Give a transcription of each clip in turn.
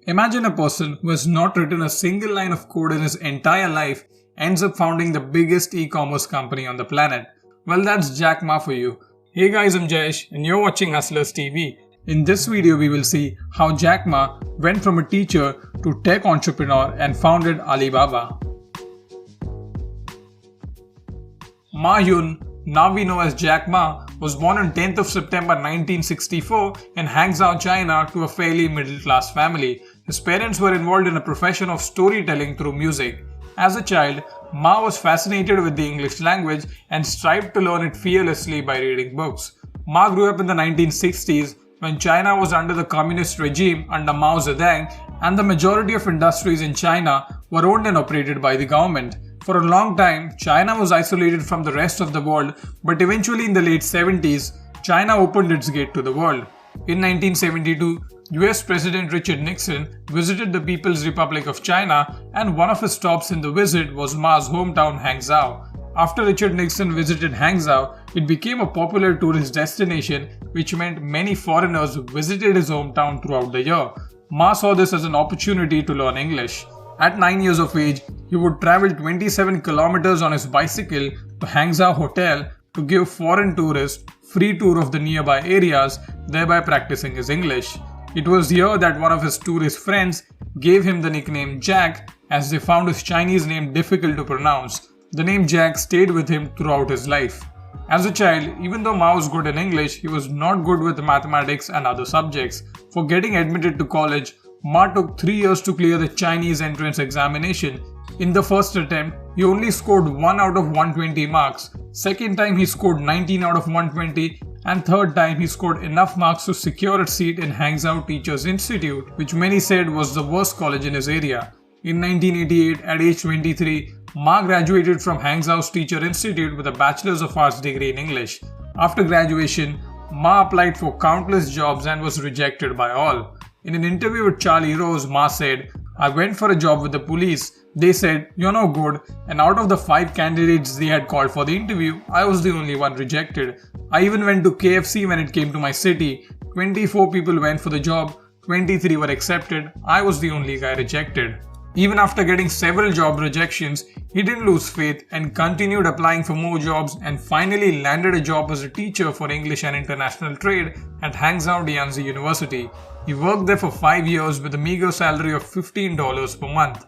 Imagine a person who has not written a single line of code in his entire life ends up founding the biggest e-commerce company on the planet. Well, that's Jack Ma for you. Hey guys, I'm Jayesh and you're watching Hustlers TV. In this video, we will see how Jack Ma went from a teacher to tech entrepreneur and founded Alibaba. Ma Yun, now we know as Jack Ma, was born on 10th of September 1964 in Hangzhou, China to a fairly middle-class family. His parents were involved in a profession of storytelling through music. As a child, Ma was fascinated with the English language and strived to learn it fearlessly by reading books. Ma grew up in the 1960s when China was under the communist regime under Mao Zedong, and the majority of industries in China were owned and operated by the government. For a long time, China was isolated from the rest of the world, but eventually in the late 70s, China opened its gate to the world. In 1972, US President Richard Nixon visited the People's Republic of China, and one of his stops in the visit was Ma's hometown Hangzhou. After Richard Nixon visited Hangzhou, it became a popular tourist destination, which meant many foreigners visited his hometown throughout the year. Ma saw this as an opportunity to learn English. At 9 years of age, he would travel 27 kilometers on his bicycle to Hangzhou Hotel to give foreign tourists free tour of the nearby areas, thereby practicing his English. It was here that one of his tourist friends gave him the nickname Jack, as they found his Chinese name difficult to pronounce. The name Jack stayed with him throughout his life. As a child, even though Ma was good in English, he was not good with mathematics and other subjects. For getting admitted to college, Ma took 3 years to clear the Chinese entrance examination. In the first attempt, he only scored 1 out of 120 marks. Second time he scored 19 out of 120, and third time he scored enough marks to secure a seat in Hangzhou Teachers Institute, which many said was the worst college in his area. In 1988, at age 23, Ma graduated from Hangzhou's Teacher Institute with a Bachelor's of Arts degree in English. After graduation, Ma applied for countless jobs and was rejected by all. In an interview with Charlie Rose, Ma said, "I went for a job with the police. They said, 'You're no good,' and out of the 5 candidates they had called for the interview, I was the only one rejected. I even went to KFC when it came to my city. 24 people went for the job, 23 were accepted. I was the only guy rejected." Even after getting several job rejections, he didn't lose faith and continued applying for more jobs and finally landed a job as a teacher for English and International Trade at Hangzhou Dianzi University. He worked there for 5 years with a meager salary of $15 per month.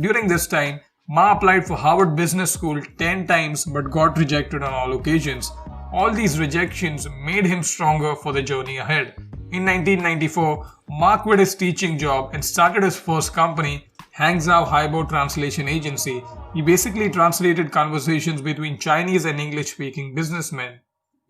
During this time, Ma applied for Harvard Business School 10 times but got rejected on all occasions. All these rejections made him stronger for the journey ahead. In 1994, Ma quit his teaching job and started his first company, Hangzhou Haibo Translation Agency. He basically translated conversations between Chinese and English-speaking businessmen.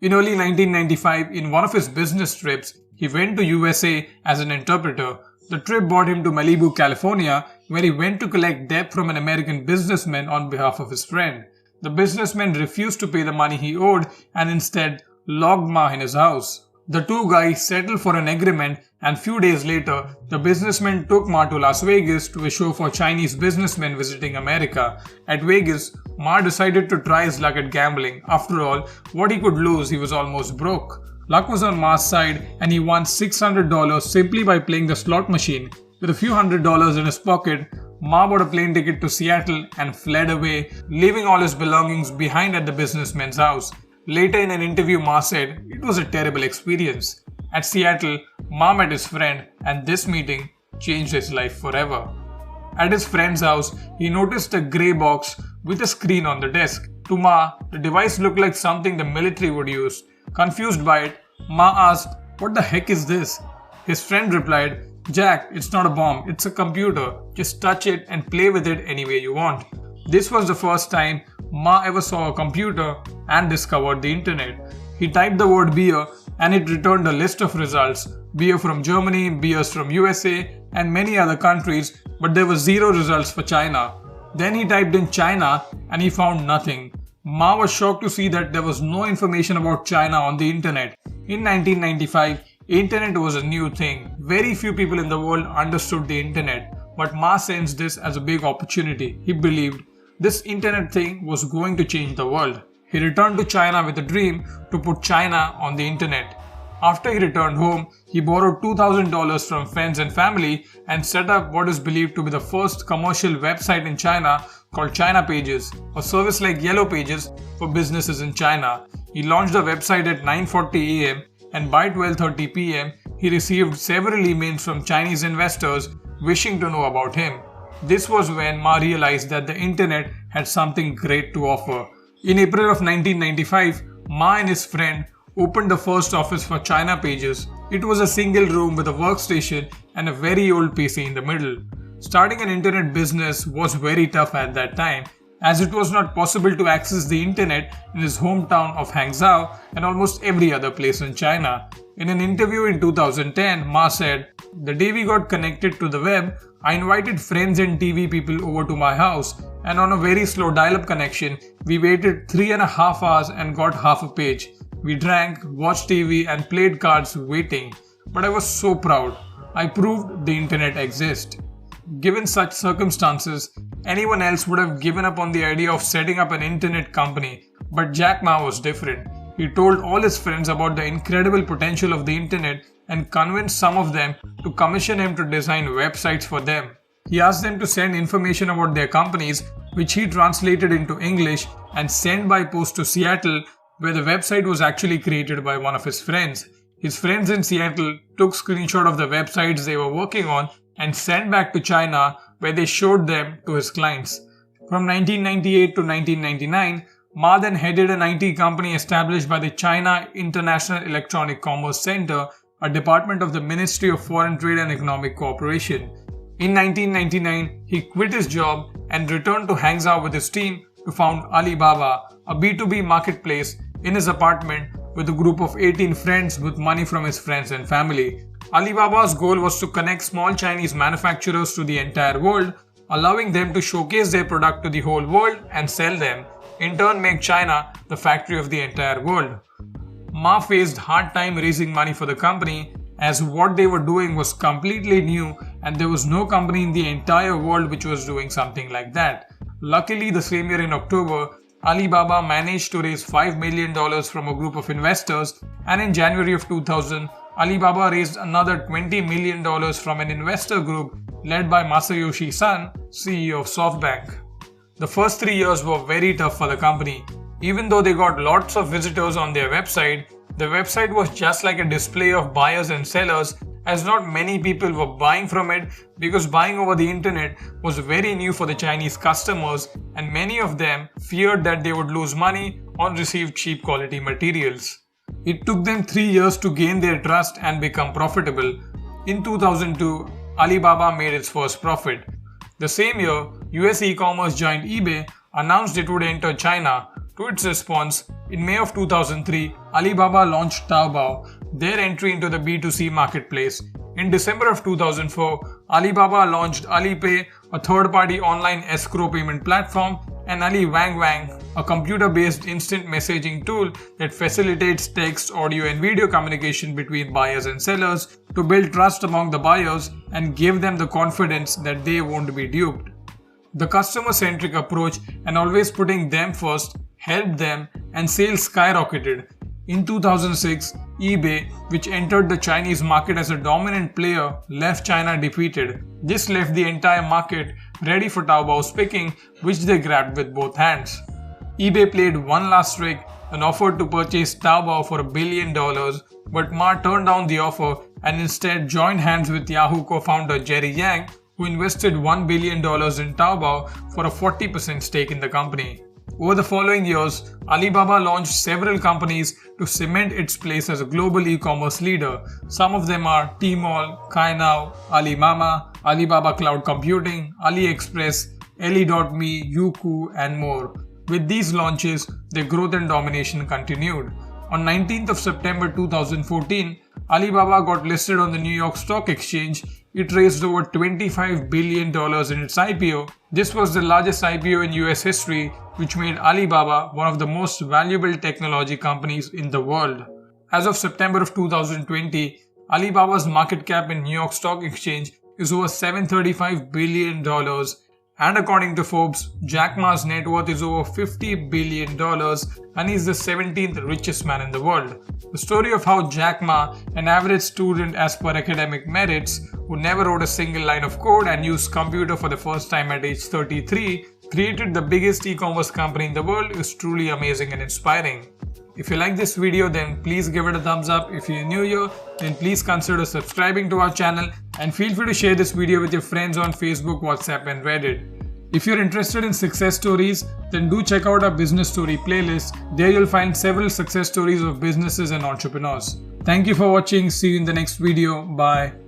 In early 1995, in one of his business trips, he went to USA as an interpreter. The trip brought him to Malibu, California, where he went to collect debt from an American businessman on behalf of his friend. The businessman refused to pay the money he owed and instead locked Ma in his house. The two guys settled for an agreement, and few days later, the businessman took Ma to Las Vegas to a show for Chinese businessmen visiting America. At Vegas, Ma decided to try his luck at gambling. After all, what he could lose, he was almost broke. Luck was on Ma's side, and he won $600 simply by playing the slot machine. With a few $100s in his pocket, Ma bought a plane ticket to Seattle and fled away, leaving all his belongings behind at the businessman's house. Later in an interview, Ma said, "It was a terrible experience." At Seattle, Ma met his friend, and this meeting changed his life forever. At his friend's house, he noticed a grey box with a screen on the desk. To Ma, the device looked like something the military would use. Confused by it, Ma asked, "What the heck is this?" His friend replied, "Jack, it's not a bomb, it's a computer. Just touch it and play with it any way you want." This was the first time Ma ever saw a computer and discovered the internet. He typed the word beer and it returned a list of results. Beer from Germany, beers from USA and many other countries, but there were 0 results for China. Then he typed in China and he found nothing. Ma was shocked to see that there was no information about China on the internet. In 1995, internet was a new thing. Very few people in the world understood the internet, but Ma sensed this as a big opportunity. He believed this internet thing was going to change the world. He returned to China with a dream to put China on the internet. After he returned home, he borrowed $2,000 from friends and family and set up what is believed to be the first commercial website in China called China Pages, a service like Yellow Pages for businesses in China. He launched the website at 9:40 a.m. and by 12:30 p.m. he received several emails from Chinese investors wishing to know about him. This was when Ma realized that the internet had something great to offer. In April of 1995, Ma and his friend opened the first office for China Pages. It was a single room with a workstation and a very old PC in the middle. Starting an internet business was very tough at that time, as it was not possible to access the internet in his hometown of Hangzhou and almost every other place in China. In an interview in 2010, Ma said, "The day we got connected to the web, I invited friends and TV people over to my house, and on a very slow dial-up connection, we waited 3.5 hours and got half a page. We drank, watched TV and played cards waiting. But I was so proud. I proved the internet exists." Given such circumstances, anyone else would have given up on the idea of setting up an internet company. But Jack Ma was different. He told all his friends about the incredible potential of the internet and convinced some of them to commission him to design websites for them. He asked them to send information about their companies, which he translated into English and sent by post to Seattle, where the website was actually created by one of his friends. His friends in Seattle took screenshot of the websites they were working on and sent back to China, where they showed them to his clients. From 1998 to 1999, Ma then headed an IT company established by the China International Electronic Commerce Center, a department of the Ministry of Foreign Trade and Economic Cooperation. In 1999, he quit his job and returned to Hangzhou with his team to found Alibaba, a B2B marketplace, in his apartment with a group of 18 friends with money from his friends and family. Alibaba's goal was to connect small Chinese manufacturers to the entire world, allowing them to showcase their product to the whole world and sell them, in turn make China the factory of the entire world. Ma faced hard time raising money for the company, as what they were doing was completely new and there was no company in the entire world which was doing something like that. Luckily, the same year in October, Alibaba managed to raise $5 million from a group of investors, and in January of 2000, Alibaba raised another $20 million from an investor group led by Masayoshi Son, CEO of SoftBank. The first 3 years were very tough for the company. Even though they got lots of visitors on their website, the website was just like a display of buyers and sellers, as not many people were buying from it because buying over the internet was very new for the Chinese customers, and many of them feared that they would lose money or receive cheap quality materials. It took them 3 years to gain their trust and become profitable. In 2002, Alibaba made its first profit. The same year, US e-commerce giant eBay announced it would enter China. To its response, in May of 2003, Alibaba launched Taobao, their entry into the B2C marketplace. In December of 2004, Alibaba launched Alipay, a third-party online escrow payment platform, and Ali Wang Wang, a computer-based instant messaging tool that facilitates text, audio, and video communication between buyers and sellers to build trust among the buyers and give them the confidence that they won't be duped. The customer-centric approach and always putting them first helped them, and sales skyrocketed. In 2006, eBay, which entered the Chinese market as a dominant player, left China defeated. This left the entire market ready for Taobao's picking, which they grabbed with both hands. eBay played one last trick and offered to purchase Taobao for $1 billion, but Ma turned down the offer and instead joined hands with Yahoo co-founder Jerry Yang, who invested $1 billion in Taobao for a 40% stake in the company. Over the following years, Alibaba launched several companies to cement its place as a global e-commerce leader. Some of them are Tmall, Cainiao, Alimama, Alibaba Cloud Computing, AliExpress, Elle.me, Youku, and more. With these launches, their growth and domination continued. On 19th of September 2014, Alibaba got listed on the New York Stock Exchange. It raised over $25 billion in its IPO. This was the largest IPO in US history, which made Alibaba one of the most valuable technology companies in the world. As of September of 2020, Alibaba's market cap in New York Stock Exchange is over $735 billion, And according to Forbes, Jack Ma's net worth is over $50 billion and he's the 17th richest man in the world. The story of how Jack Ma, an average student as per academic merits, who never wrote a single line of code and used computer for the first time at age 33, created the biggest e-commerce company in the world is truly amazing and inspiring. If you like this video, then please give it a thumbs up. If you're new here, then please consider subscribing to our channel and feel free to share this video with your friends on Facebook, WhatsApp and Reddit. If you're interested in success stories, then do check out our business story playlist. There you'll find several success stories of businesses and entrepreneurs. Thank you for watching. See you in the next video. Bye.